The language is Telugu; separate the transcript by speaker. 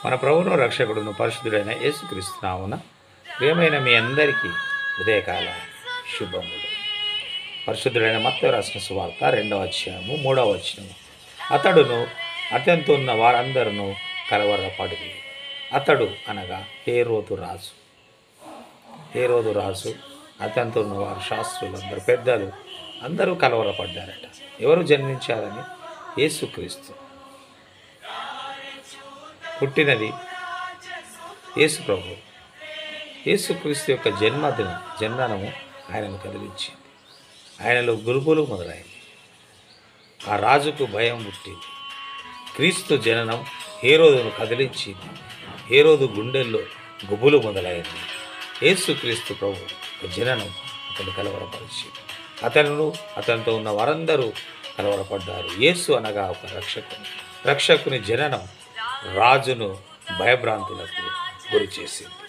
Speaker 1: మన ప్రభువును రక్షకుడును పరిశుద్ధుడైన యేసుక్రీస్తు నామమున ప్రియమైన మీ అందరికీ ఉదయకాల శుభములు. పరిశుద్ధుడైన మత్తయి రాసిన సువార్త 2వ అధ్యాయము 3వ వచనము. అతడును అతనితో ఉన్న వారందరూ కలవరపడి. అతడు అనగా హేరోదు రాజు అతనితో ఉన్న వారు శాస్త్రులందరూ పెద్దలు అందరూ కలవరపడ్డారట. ఎవరు జన్మించాలని? యేసుక్రీస్తు. పుట్టినది యేసు ప్రభు. యేసుక్రీస్తు యొక్క జన్మదినము ఆయనను కదిలించింది. ఆయనలో గురుబులు మొదలైంది. ఆ రాజుకు భయం పుట్టింది. క్రీస్తు జననం హేరోదును కదిలించింది. హేరోదు గుండెల్లో గుబులు మొదలైంది. యేసుక్రీస్తు ప్రభు జననం అతను కలవరపరిచింది. అతనితో ఉన్న వారందరూ కలవరపడ్డారు. యేసు అనగా ఒక రక్షకుని జననం రాజును భయభ్రాంతులకు గురి చేసింది.